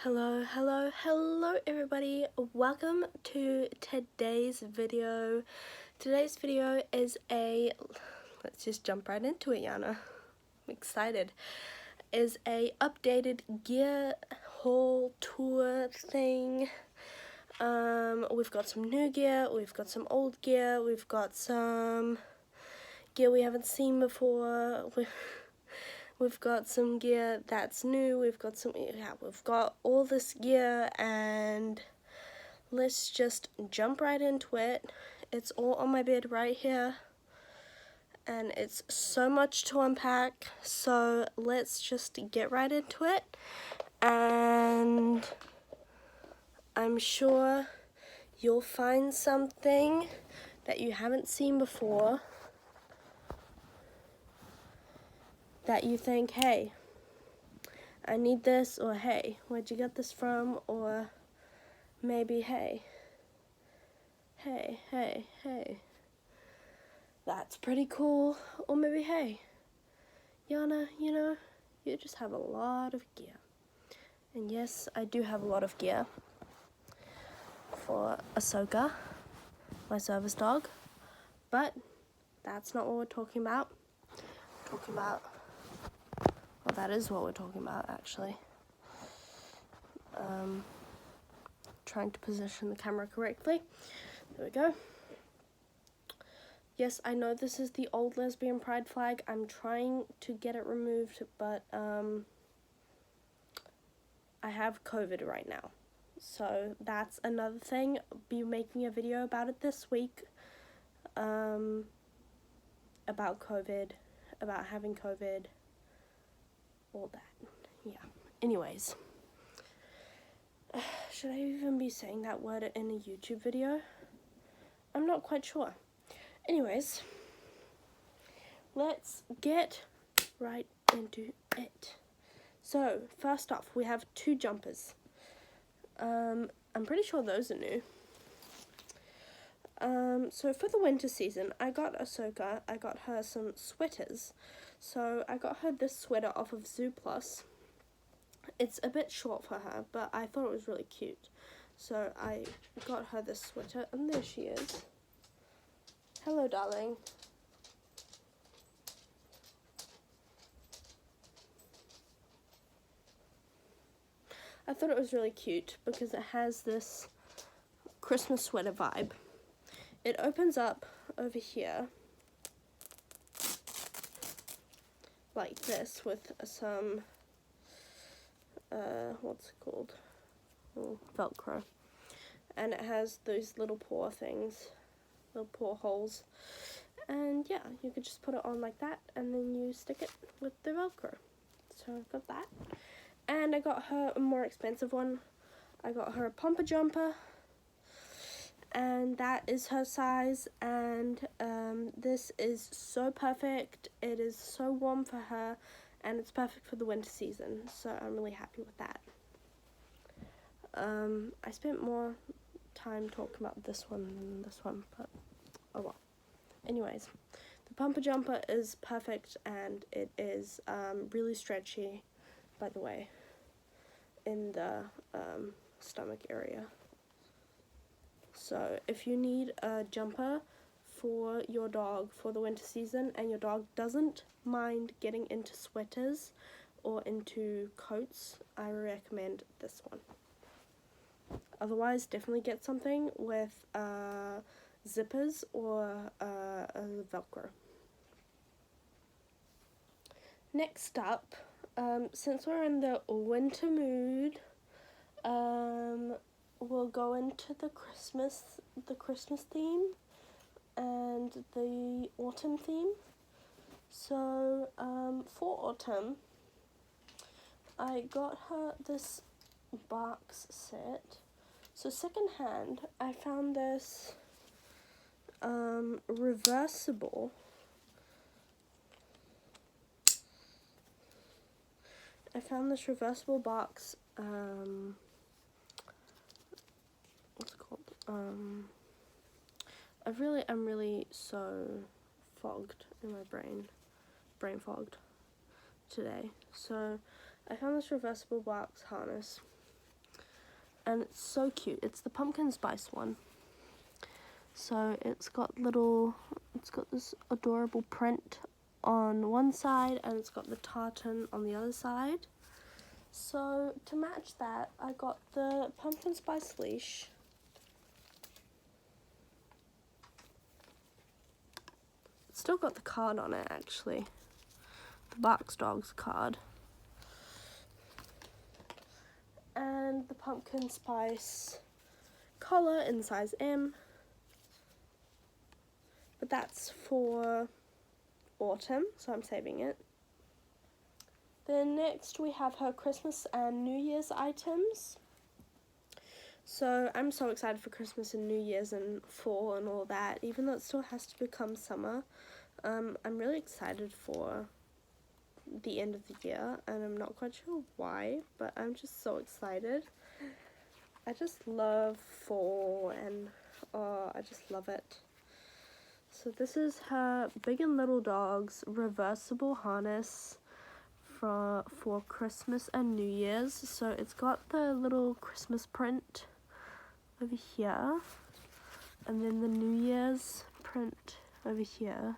Hello everybody. Welcome to today's video. Today's video is let's just jump right into it, Yana. I'm excited. Is a updated gear haul tour thing. We've got some new gear, we've got some old gear, we've got some gear we haven't seen before. We've got some gear that's new, we've got all this gear, and let's just jump right into it. It's all on my bed right here, and it's so much to unpack, so let's just get right into it, and I'm sure you'll find something that you haven't seen before that you think, hey, I need this, or hey, where'd you get this from, or maybe, hey, that's pretty cool, or maybe, hey, Yana, you just have a lot of gear. And yes, I do have a lot of gear for Ahsoka, my service dog, but that's not what we're talking about. Well, that is what we're talking about, actually. Trying to position the camera correctly. There we go. Yes, I know this is the old lesbian pride flag. I'm trying to get it removed, but I have COVID right now. So that's another thing. I'll be making a video about it this week. About COVID, about having COVID, all that. Yeah. Anyways. Should I even be saying that word in a YouTube video? I'm not quite sure. Anyways, let's get right into it. So, first off, we have two jumpers. I'm pretty sure those are new. So for the winter season, I got Ahsoka, I got her some sweaters. So I got her this sweater off of Zooplus. It's a bit short for her, but I thought it was really cute. So I got her this sweater, and there she is. Hello, darling. I thought it was really cute because it has this Christmas sweater vibe. It opens up over here like this with some, what's it called? Oh, Velcro. And it has those little paw things, little paw holes. And yeah, you could just put it on like that, and then you stick it with the Velcro. So I've got that. And I got her a more expensive one. I got her a Pompa Jumper, and that is her size, and this is so perfect. It is so warm for her, and it's perfect for the winter season, so I'm really happy with that. I spent more time talking about this one than this one, but oh well. Anyways, the Pompa Jumper is perfect, and it is really stretchy, by the way, in the stomach area. So if you need a jumper for your dog for the winter season, and your dog doesn't mind getting into sweaters or into coats, I recommend this one. Otherwise, definitely get something with zippers or a Velcro. Next up, since we're in the winter mood, we'll go into the Christmas theme and the autumn theme. So for autumn, I got her this box set. So secondhand, I found this reversible box, what's it called? I'm really so fogged in my brain fogged today. So I found this reversible box harness, and it's so cute. It's the pumpkin spice one. So it's got this adorable print on one side, and it's got the tartan on the other side. So to match that, I got the pumpkin spice leash. It's still got the card on it, actually. The Barks Dogs card. And the pumpkin spice collar in size M. But that's for autumn, so I'm saving it. Then next we have her Christmas and New Year's items. So I'm so excited for Christmas and New Year's and fall and all that, even though it still has to become summer. I'm really excited for the end of the year, and I'm not quite sure why, but I'm just so excited. I just love fall, and I just love it. So this is her Big and Little Dogs reversible harness for Christmas and New Year's. So it's got the little Christmas print over here, and then the New Year's print over here.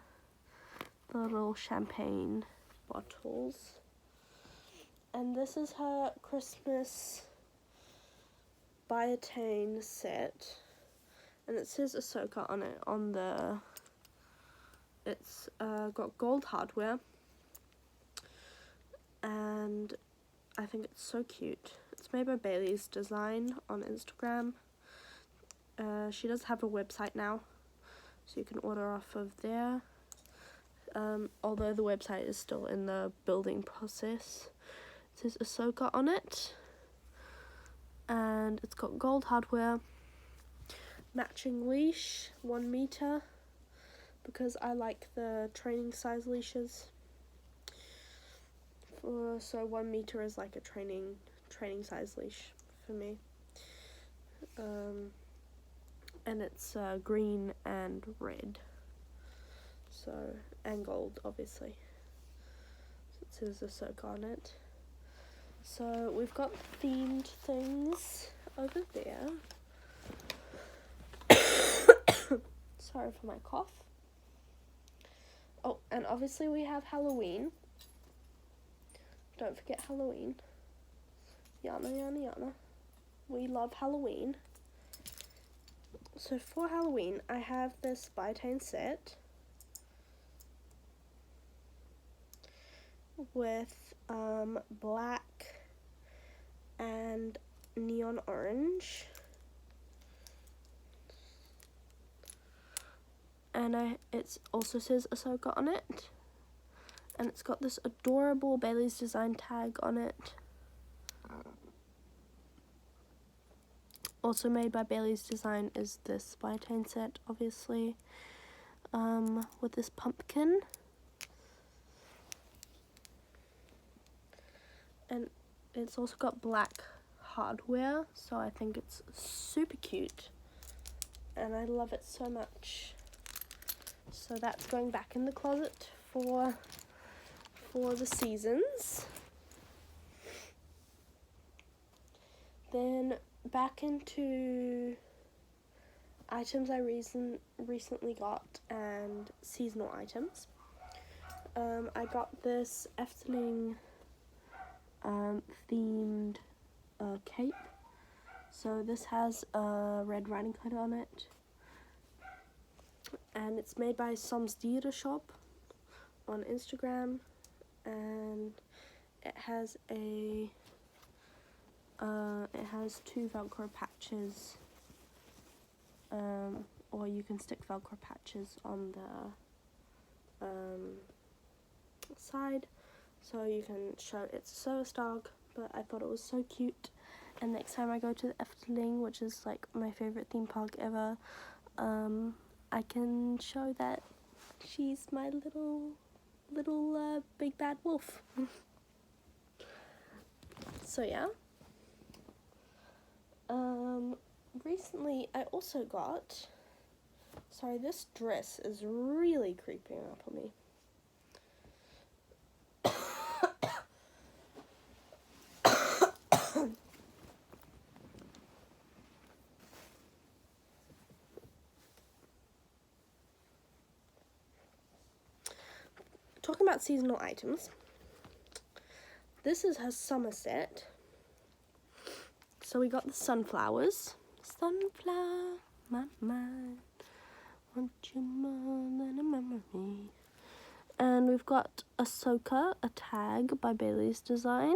The little champagne bottles. And this is her Christmas Biotane set, and it says Ahsoka on it on the. It's got gold hardware, and I think it's so cute. It's made by Bailey's Design on Instagram. She does have a website now, so you can order off of there. Although the website is still in the building process. It says Ahsoka on it, and it's got gold hardware, matching leash, 1 meter, because I like the training size leashes. So 1 meter is like a training size leash for me. And it's green and red. So, and gold, obviously. So it says Ahsoka on it. So we've got themed things over there. Sorry for my cough. Oh, and obviously we have Halloween. Don't forget Halloween. Yana. We love Halloween. So for Halloween, I have this Biotane set with black and neon orange. And it also says Ahsoka on it. And it's got this adorable Bailey's Design tag on it. Also made by Bailey's Design is this Biotane set, obviously, with this pumpkin. And it's also got black hardware, so I think it's super cute. And I love it so much. So that's going back in the closet for the seasons. Then back into items I recently got and seasonal items. I got this Efteling themed cape. So this has a Red Riding Hood on it. And it's made by Som's Theatre Shop on Instagram. And it has two Velcro patches, or you can stick Velcro patches on the side, so you can show it's a service dog. But I thought it was so cute, and next time I go to the Efteling, which is like my favorite theme park ever, I can show that she's my little big bad wolf. So yeah. Recently I also got, sorry, this dress is really creeping up on me. talking about seasonal items, this is her summer set. So we got the sunflowers. Sunflower, my mind, want you more than a memory. And we've got Ahsoka, a tag by Bailey's Design.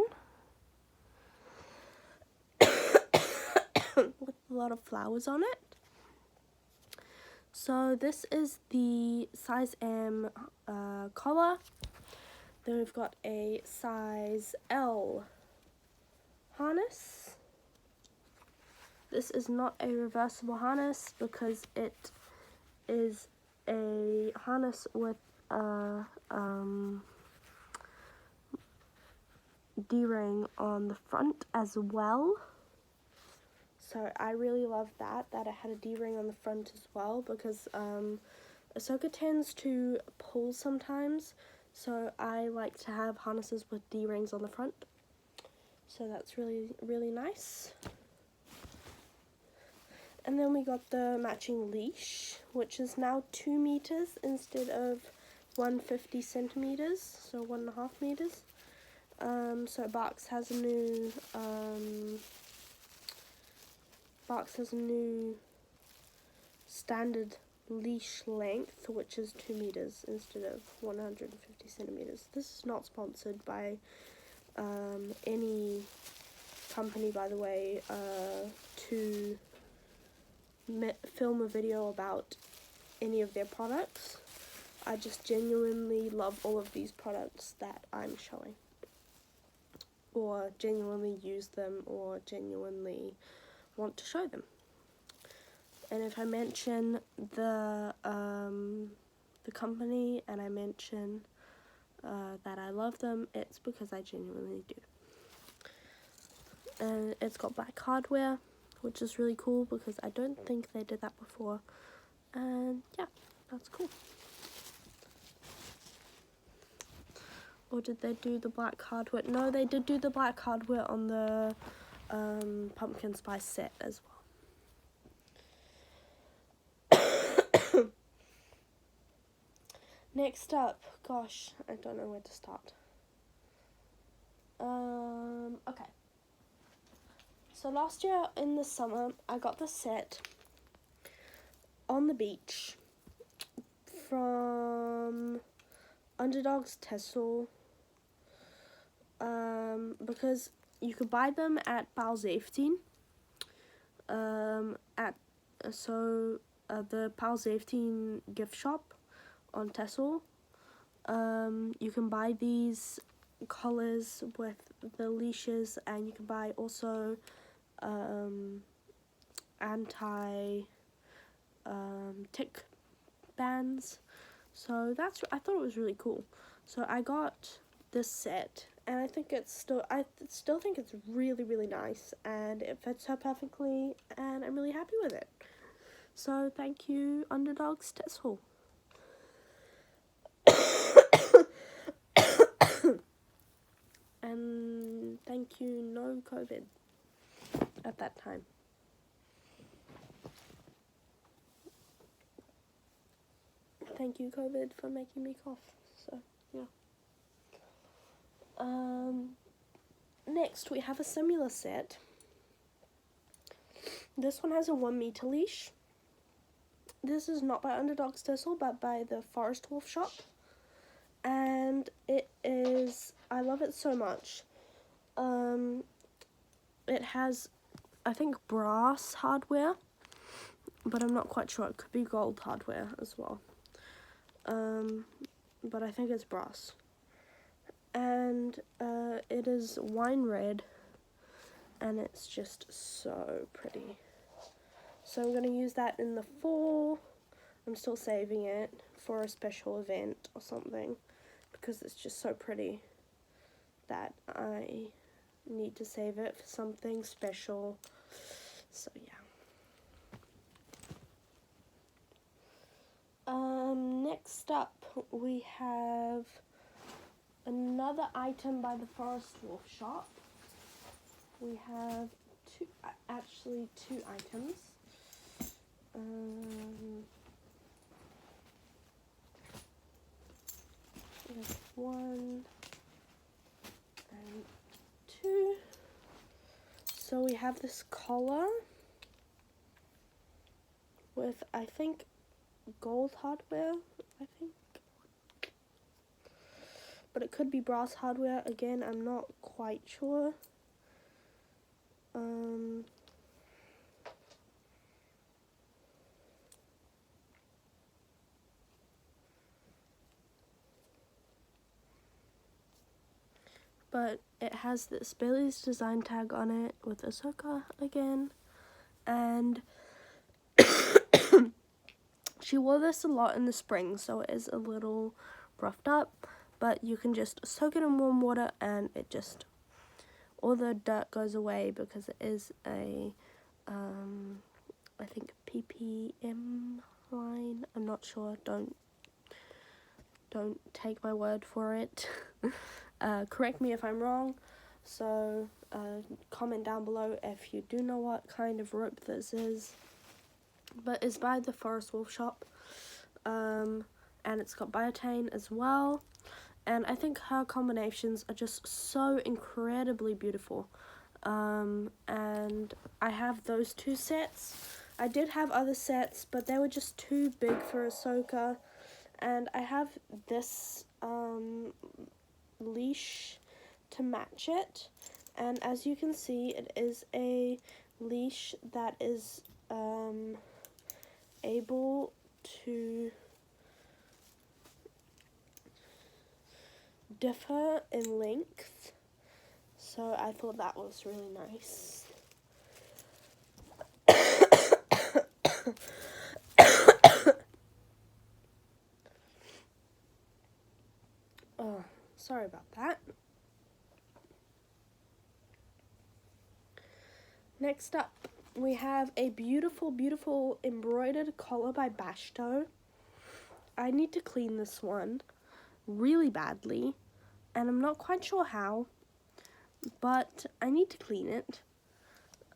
With a lot of flowers on it. So this is the size M collar. Then we've got a size L harness. This is not a reversible harness because it is a harness with a D-ring on the front as well. So I really love that it had a D-ring on the front as well, because Ahsoka tends to pull sometimes, so I like to have harnesses with D-rings on the front. So that's really, really nice. And then we got the matching leash, which is now 2 meters instead of 150 centimeters, so 1.5 meters. So Barks has a new standard leash length, which is 2 meters instead of 150 centimeters. This is not sponsored by any company, by the way, to film a video about any of their products. I just genuinely love all of these products that I'm showing, or genuinely use them, or genuinely want to show them. And if I mention the company and I mention that I love them, it's because I genuinely do. And it's got black hardware, which is really cool because I don't think they did that before. And yeah, that's cool. Or did they do the black hardware? No, they did do the black hardware on the pumpkin spice set as well. Next up, gosh, I don't know where to start. Okay. So last year in the summer, I got the set on the beach from Underdog's Tessel, because you could buy them at Paalzeventien. The Paalzeventien gift shop on Tessel. You can buy these collars with the leashes, and you can buy also anti-tick bands. So I thought it was really cool. So I got this set, and I still think it's really, really nice, and it fits her perfectly, and I'm really happy with it. So thank you, Underdog's Tessel. And thank you, no COVID at that time. Thank you, COVID, for making me cough. So yeah. Next we have a similar set. This one has a 1 meter leash. This is not by Underdog's Tessel, but by the Forest Wolf shop. And it is, I love it so much. It has, I think, brass hardware, but I'm not quite sure. It could be gold hardware as well. But I think it's brass. And it is wine red, and it's just so pretty. So I'm going to use that in the fall. I'm still saving it for a special event or something, because it's just so pretty that I need to save it for something special. So yeah. Next up we have another item by the Forest Wolf shop. We have two items. 1 and 2. So we have this collar with, I think, gold hardware, but it could be brass hardware. Again, I'm not quite sure. But it has this Bailey's design tag on it with Ahsoka again, and she wore this a lot in the spring, so it is a little roughed up, but you can just soak it in warm water and it just, all the dirt goes away because it is a, I think PPM line. I'm not sure, don't take my word for it. Correct me if I'm wrong, so comment down below if you do know what kind of rope this is. But it's by the Forest Wolf shop, and it's got biotin as well, and I think her combinations are just so incredibly beautiful. And I have those 2 sets. I did have other sets, but they were just too big for Ahsoka, and I have this leash to match it, and as you can see, it is a leash that is able to differ in length, so I thought that was really nice. Oh, sorry about that. Next up, we have a beautiful, beautiful embroidered collar by Bashto. I need to clean this one really badly, and I'm not quite sure how, but I need to clean it.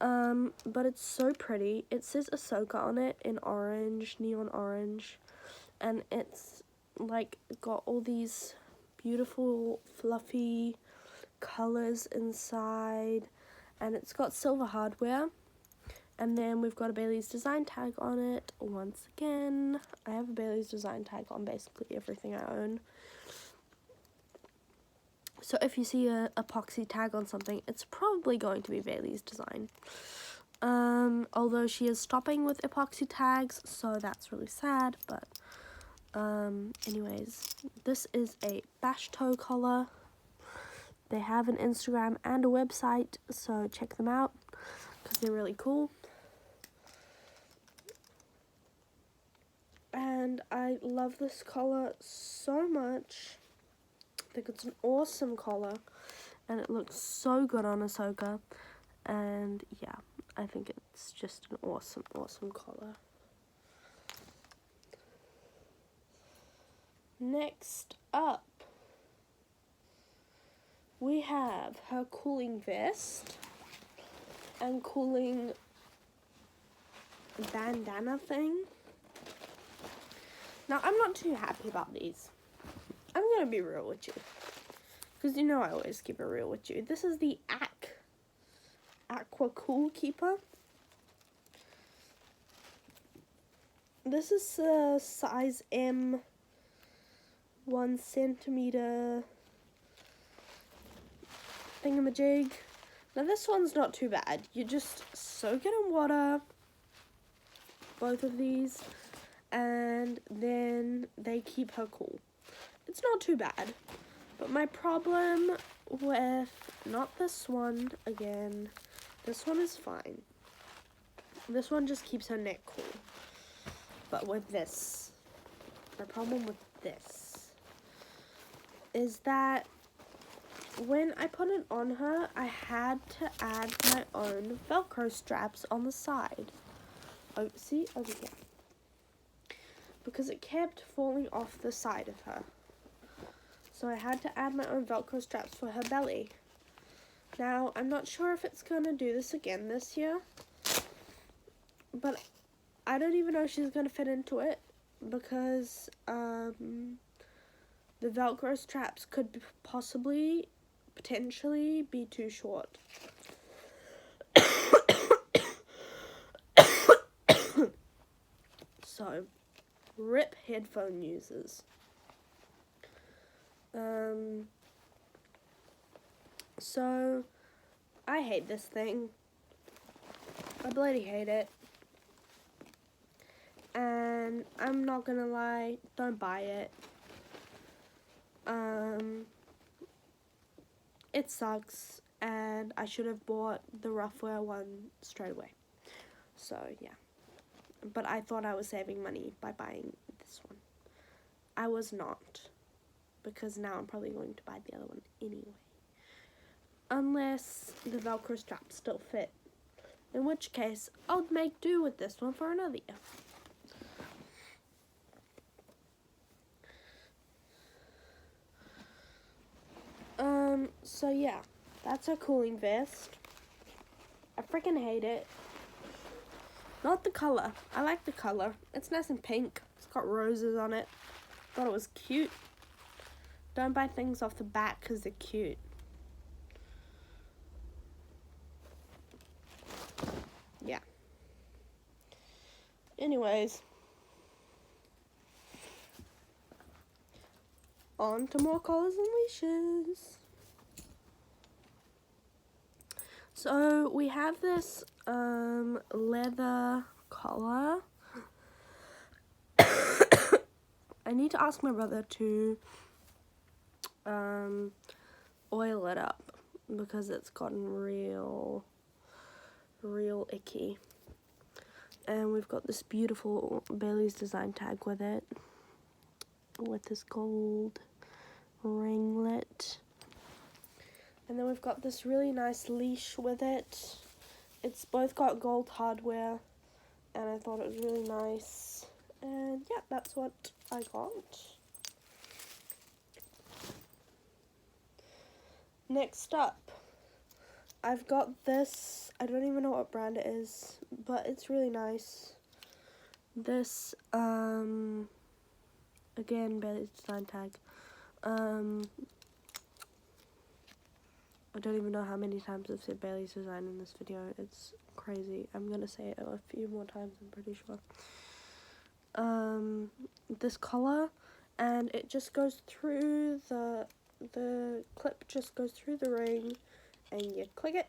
But it's so pretty. It says Ahsoka on it in orange, neon orange, and it's like got all these beautiful fluffy colors inside, and it's got silver hardware, and then we've got a Bailey's design tag on it. Once again, I have a Bailey's design tag on basically everything I own, so if you see a epoxy tag on something, it's probably going to be Bailey's design. Although she is stopping with epoxy tags, so that's really sad, but anyways, this is a Bashto collar. They have an Instagram and a website, so check them out because they're really cool. And I love this collar so much. I think it's an awesome collar, and it looks so good on Ahsoka. And yeah, I think it's just an awesome, awesome collar. Next up, we have her cooling vest and cooling bandana thing. Now, I'm not too happy about these. I'm gonna be real with you, because you know I always keep it real with you. This is the Aqua Cool Keeper. This is a size M, 1 centimeter thingamajig. Now this one's not too bad. You just soak it in water, both of these, and then they keep her cool. It's not too bad, but my problem with, not this one, again, this one is fine. This one just keeps her neck cool. But with this, my problem with this is that when I put it on her, I had to add my own Velcro straps on the side. Oh, see, over here. Because it kept falling off the side of her. So I had to add my own Velcro straps for her belly. Now, I'm not sure if it's going to do this again this year, but I don't even know if she's going to fit into it, because the the Velcro straps could potentially be too short. So, rip headphone users. So, I hate this thing. I bloody hate it. And I'm not gonna lie, don't buy it. It sucks, and I should have bought the Ruffwear one straight away. So, yeah. But I thought I was saving money by buying this one. I was not, because now I'm probably going to buy the other one anyway. Unless the Velcro straps still fit. In which case, I'll make do with this one for another year. So yeah, that's a cooling vest. I freaking hate it. Not the color. I like the color. It's nice and pink. It's got roses on it. Thought it was cute. Don't buy things off the back because they're cute. Yeah. Anyways. On to more collars and leashes. So we have this leather collar. I need to ask my brother to oil it up because it's gotten real icky. And we've got this beautiful Bailey's design tag with it, with this gold ringlet. And then we've got this really nice leash with it. It's both got gold hardware, and I thought it was really nice. And yeah, that's what I got. Next up, I've got this, I don't even know what brand it is, but it's really nice. This, again, Bailey's design tag. I don't even know how many times I've said Bailey's design in this video. It's crazy. I'm gonna say it a few more times, I'm pretty sure. This collar, and it just goes through the clip just goes through the ring, and you click it,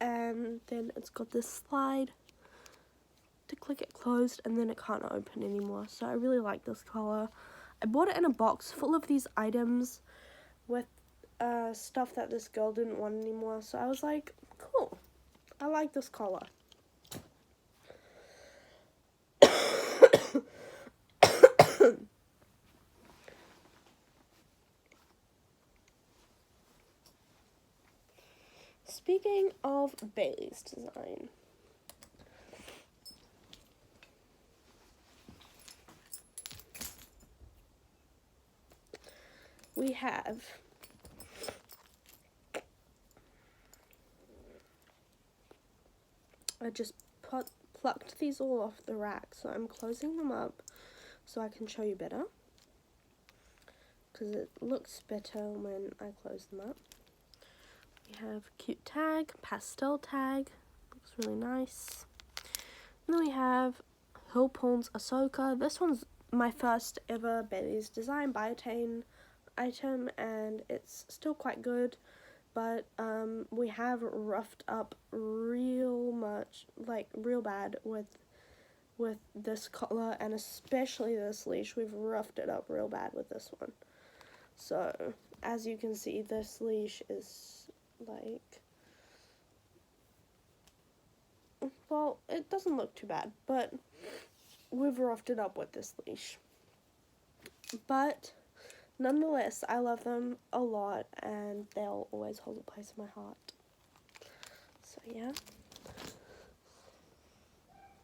and then it's got this slide to click it closed, and then it can't open anymore. So I really like this collar. I bought it in a box full of these items with stuff that this girl didn't want anymore, so I was like, cool, I like this collar. Speaking of Bailey's design, we have I just plucked these all off the rack, so I'm closing them up so I can show you better, because it looks better when I close them up. We have cute tag, pastel tag, looks really nice. And then we have Hillpond's Ahsoka. This one's my first ever Bailey's design biotin item, and it's still quite good. But we have roughed up real bad with this collar, and especially this leash. We've roughed it up real bad with this one. So as you can see, this leash is like, well, it doesn't look too bad, but we've roughed it up with this leash. But nonetheless, I love them a lot, and they'll always hold a place in my heart. So yeah.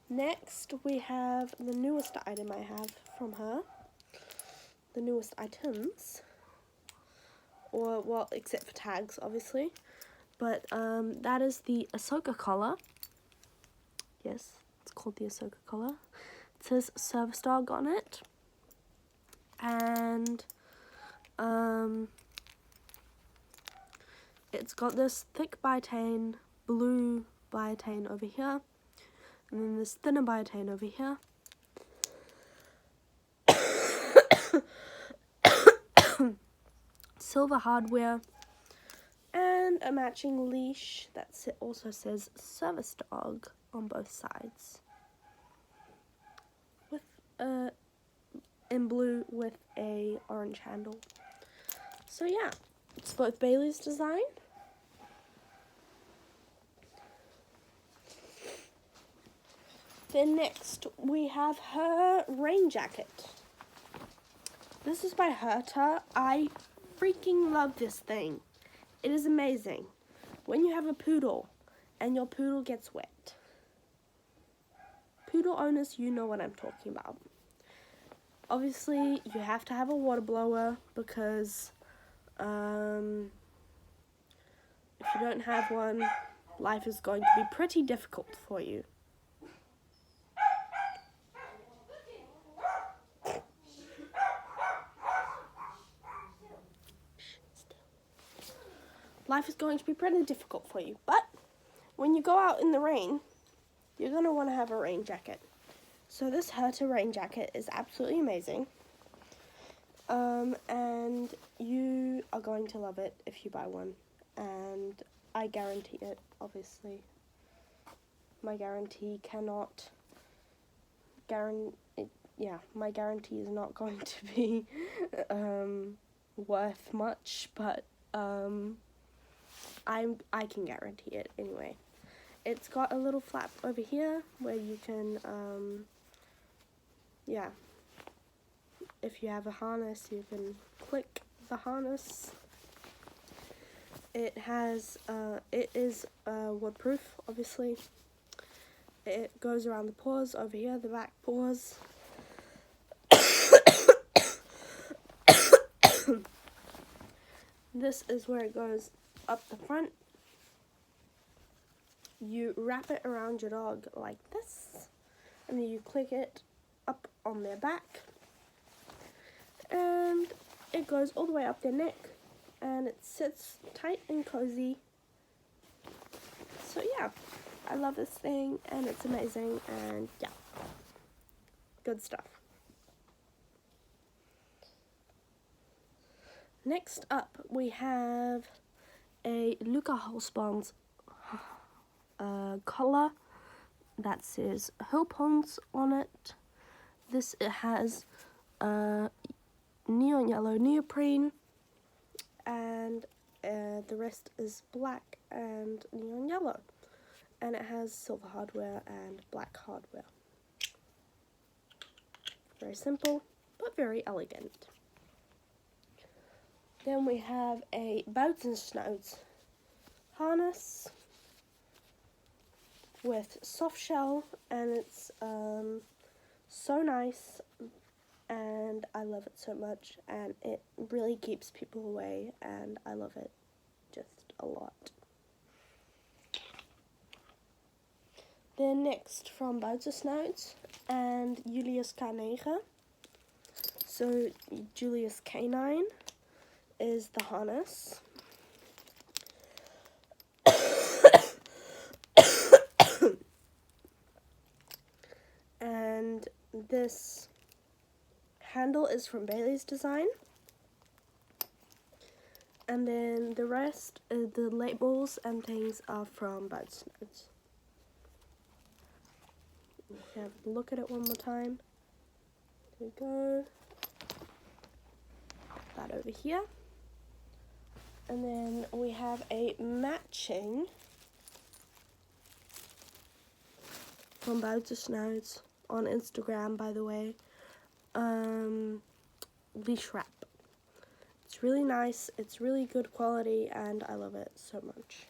Next, we have the newest item I have from her. The newest items. Or, well, except for tags, obviously. But that is the Ahsoka collar. Yes, it's called the Ahsoka collar. It says Service Dog on it. And It's got this thick biotin, blue biotin over here, and then this thinner biotin over here. Silver hardware, and a matching leash that also says service dog on both sides, with in blue with a orange handle. So yeah, it's both Bailey's design. Then next we have her rain jacket. This is by Herta. I freaking love this thing. It is amazing. When you have a poodle and your poodle gets wet. Poodle owners, you know what I'm talking about. Obviously, you have to have a water blower because if you don't have one, life is going to be pretty difficult for you. Life is going to be pretty difficult for you, but when you go out in the rain, you're going to want to have a rain jacket. So this Herta rain jacket is absolutely amazing, and you are going to love it if you buy one, and I guarantee it, obviously. My guarantee cannot my guarantee is not going to be worth much, but I can guarantee it anyway. It's got a little flap over here where you can if you have a harness, you can click the harness. It is waterproof, obviously. It goes around the paws over here, the back paws. This is where it goes up the front. You wrap it around your dog like this, and then you click it up on their back, and it goes all the way up their neck, and it sits tight and cozy. So yeah, I love this thing, and it's amazing, and yeah, good stuff. Next up, we have a Luca Halsband collar that says Hulpons on it. It has neon yellow neoprene, and the rest is black and neon yellow, and it has silver hardware and black hardware. Very simple, but very elegant. Then we have a Bouts and Snouts harness with soft shell, and it's so nice, and I love it so much, and it really keeps people away, and I love it just a lot. Then next, from Bouts and Snouts and Julius K9. So Julius K9 is the harness. And this handle is from Bailey's design. And then the rest, the labels and things are from Bouts and Snouts. Have a look at it one more time. There we go. That over here. And then we have a matching from Bouts and Snouts on Instagram, by the way. Leash wrap. It's really nice, it's really good quality, and I love it so much.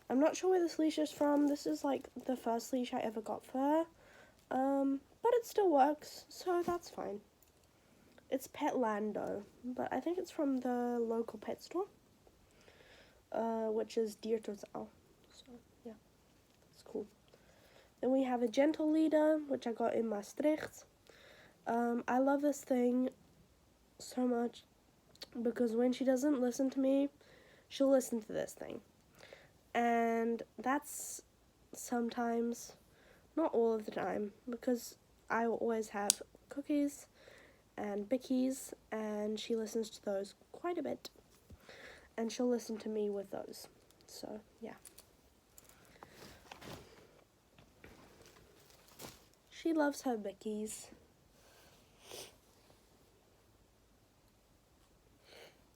I'm not sure where this leash is from. This is like the first leash I ever got for her. But it still works, so that's fine. It's Petlando, but I think it's from the local pet store, which is Diertotaal. So yeah, it's cool. Then we have a Gentle Leader, which I got in Maastricht. I love this thing so much. because when she doesn't listen to me, she'll listen to this thing. And that's sometimes, not all of the time, because I will always have cookies and bickies, and she listens to those quite a bit. And she'll listen to me with those. So, yeah. She loves her bickies.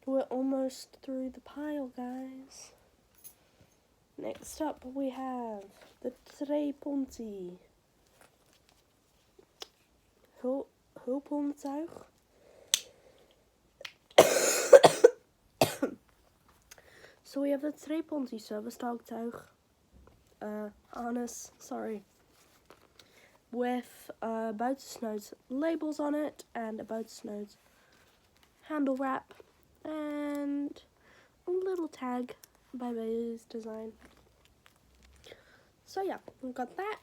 We're almost through the pile, guys. Next up, we have the Tre Ponzi. Hulpomtuig. So we have the Tre Ponzi service dog harness, with buitensnood's labels on it and a buitensnood's handle wrap and a little tag by Bailey's Design. So yeah, we've got that.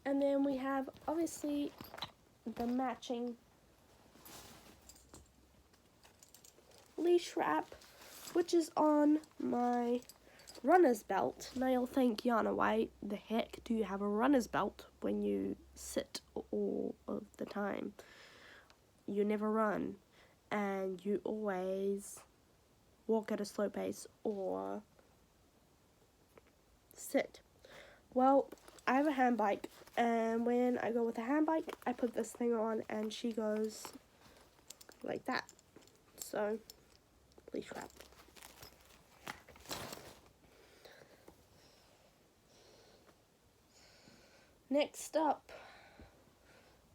And then we have obviously the matching leash wrap, which is on my runner's belt. Now you'll think, Yana, why the heck do you have a runner's belt when you sit all of the time? You never run, and you always walk at a slow pace or sit. Well, I have a hand bike, and when I go with a hand bike, I put this thing on, and she goes like that. So, leash wrap. Next up,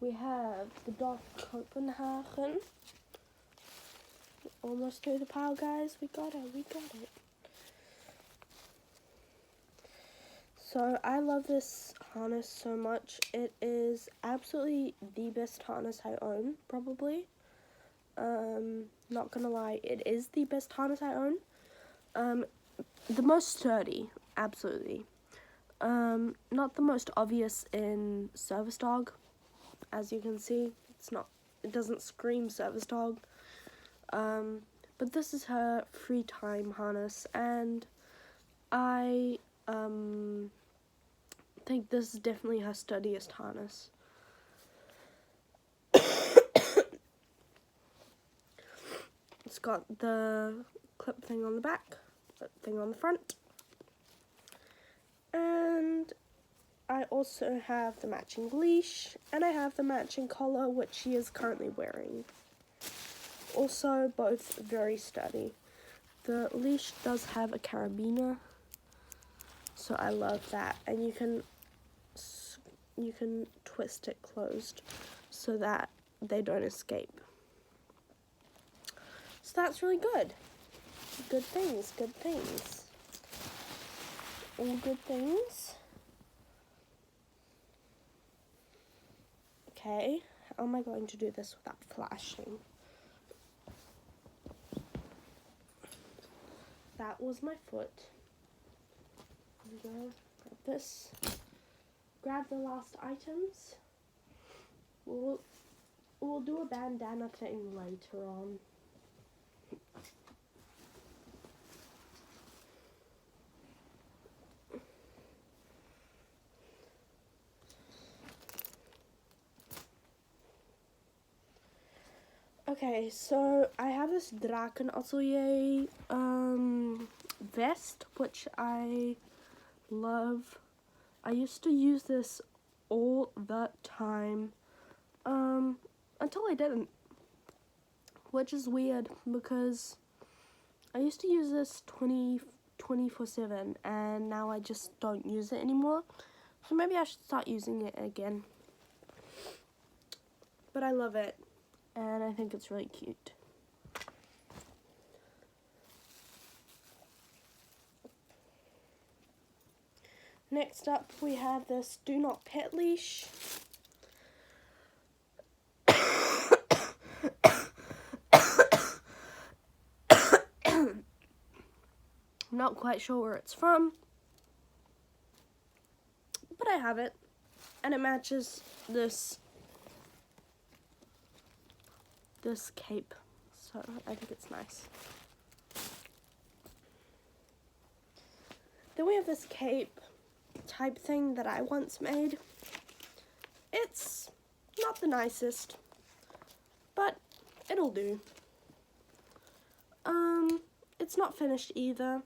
we have the Dog Copenhagen. Almost through the pile, guys. We got it. So, I love this harness so much. It is absolutely the best harness I own, probably. Not gonna lie, it is the best harness I own. The most sturdy, absolutely. Not the most obvious in Service Dog, as you can see. It doesn't scream Service Dog. But this is her free time harness, and I think this is definitely her sturdiest harness. It's got the clip thing on the back, clip thing on the front, and I also have the matching leash, and I have the matching collar, which she is currently wearing. Also, both very sturdy. The leash does have a carabiner, so I love that, and you can twist it closed so that they don't escape. So that's really good. Good things. All good things. Okay, how am I going to do this without flashing? That was my foot. There we go. Grab this. Grab the last items. We'll do a bandana thing later on. Okay, so I have this Drakenatelier vest, which I love. I used to use this all the time, until I didn't, which is weird because I used to use this 24/7, and now I just don't use it anymore. So maybe I should start using it again. But I love it, and I think it's really cute. Next up, we have this Do Not Pet leash. I'm not quite sure where it's from, but I have it, and it matches this cape, so so I think it's nice. Then we have this cape type thing that I once made. It's not the nicest, but it'll do. It's not finished either,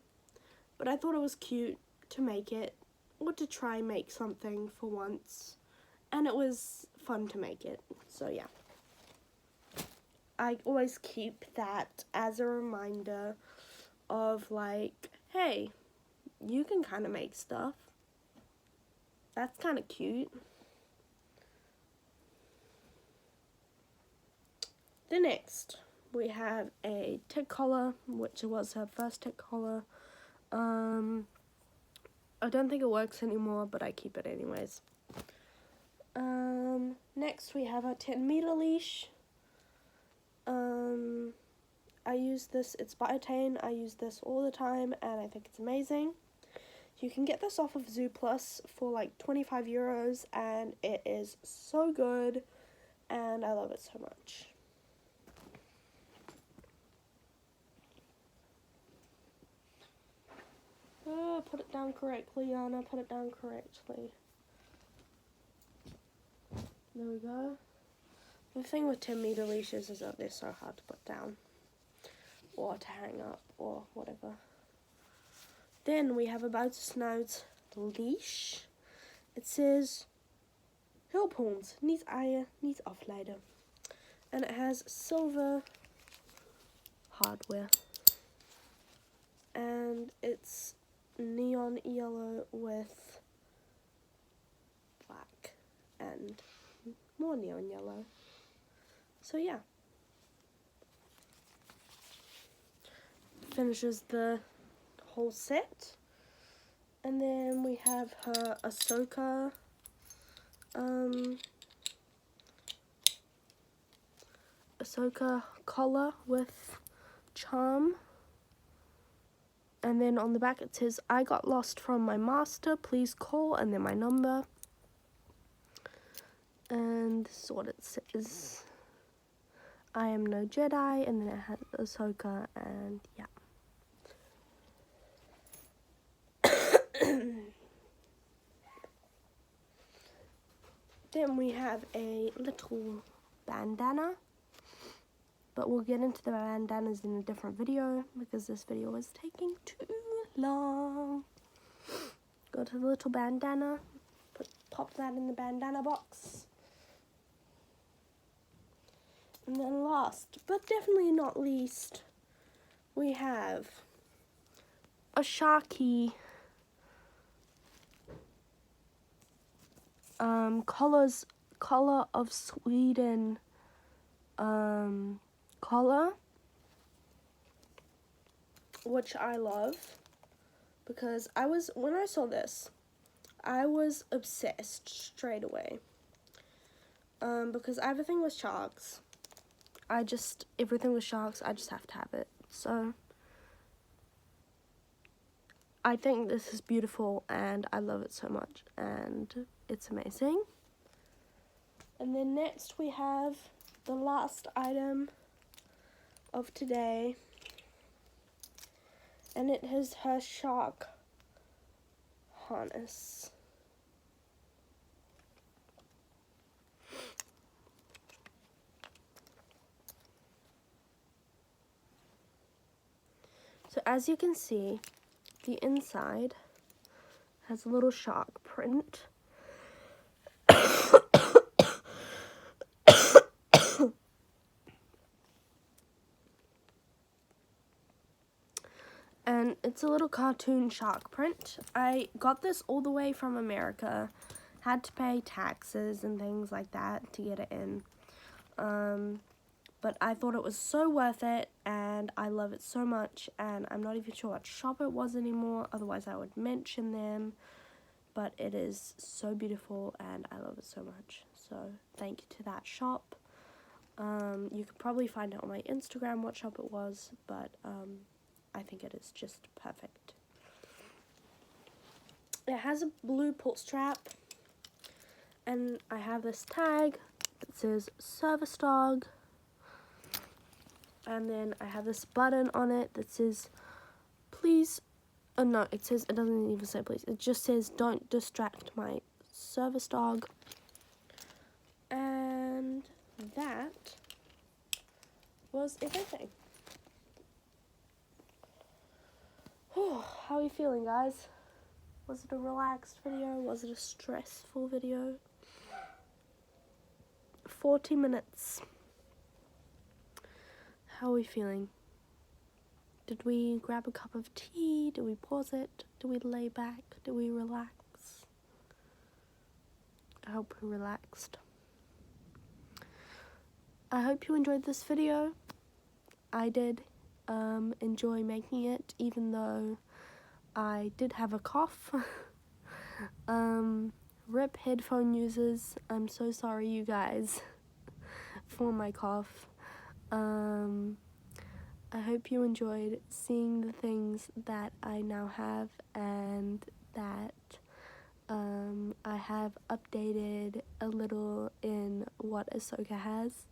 but I thought it was cute to make it, or to try make something for once, and it was fun to make it, so yeah. I always keep that as a reminder of like, hey, you can kind of make stuff. That's kind of cute. The next, we have a tick collar, which was her first tick collar. I don't think it works anymore, but I keep it anyways. Next we have a 10-meter leash. I use this, it's Biotain. I use this all the time and I think it's amazing. You can get this off of Zooplus for like 25 euros and it is so good and I love it so much. Put it down correctly, Anna. Put it down correctly. There we go. The thing with 10-meter leashes is that they're so hard to put down, or to hang up, or whatever. Then we have a Buitersnout leash. It says Hulphorns, niet eieren, niet afleiden. And it has silver hardware. And it's neon yellow with black and more neon yellow. So yeah. Finishes the whole set. And then we have her Ahsoka Ahsoka collar with charm. And then on the back it says, I got lost from my master, please call, and then my number. And this is what it says. I am no Jedi, and then it has Ahsoka, and yeah. Then we have a little bandana. But we'll get into the bandanas in a different video because this video is taking too long. Go to the little bandana, pop that in the bandana box. And then last, but definitely not least, we have a Sharky Collar of Sweden collar, which I love because when I saw this, I was obsessed straight away. Because everything with sharks, everything with sharks, I just have to have it. So I think this is beautiful and I love it so much and it's amazing. And then next we have the last item of today, and it is her shark harness. So as you can see, the inside has a little shark print. And it's a little cartoon shark print. I got this all the way from America. Had to pay taxes and things like that to get it in. But I thought it was so worth it and I love it so much, and I'm not even sure what shop it was anymore, otherwise I would mention them. But it is so beautiful and I love it so much. So thank you to that shop. You could probably find out on my Instagram what shop it was, but I think it is just perfect. It has a blue pull strap, and I have this tag that says service dog. And then I have this button on it that says, please, oh no, it doesn't even say please, it just says don't distract my service dog. And that was everything. How are you feeling, guys? Was it a relaxed video? Was it a stressful video? 40 minutes. How are we feeling? Did we grab a cup of tea? Did we pause it? Did we lay back? Did we relax? I hope we relaxed. I hope you enjoyed this video. I did enjoy making it, even though I did have a cough. Rip headphone users, I'm so sorry you guys for my cough. I hope you enjoyed seeing the things that I now have, and that I have updated a little in what Ahsoka has.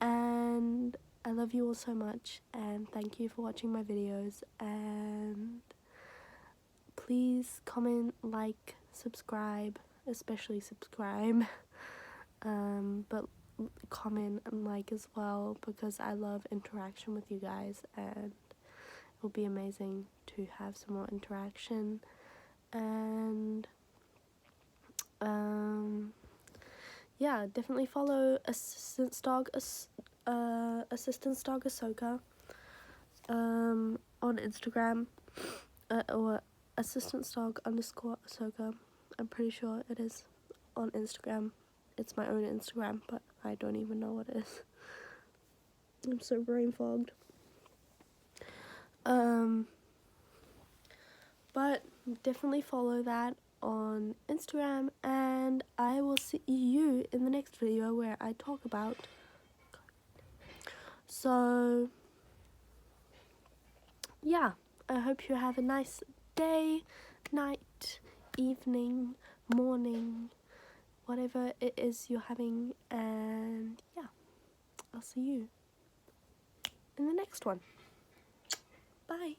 And I love you all so much, and thank you for watching my videos, and please comment, like, subscribe, especially subscribe, but comment and like as well, because I love interaction with you guys, and it will be amazing to have some more interaction. And yeah, definitely follow Assistance Dog Ahsoka on Instagram, or assistance_dog_Ahsoka. I'm pretty sure it is on Instagram. It's my own Instagram, but I don't even know what it is. I'm so brain fogged. But definitely follow that on Instagram, and I will see you in the next video where I talk about. So yeah, I hope you have a nice day, night, evening, morning, whatever it is you're having, and yeah, I'll see you in the next one. Bye.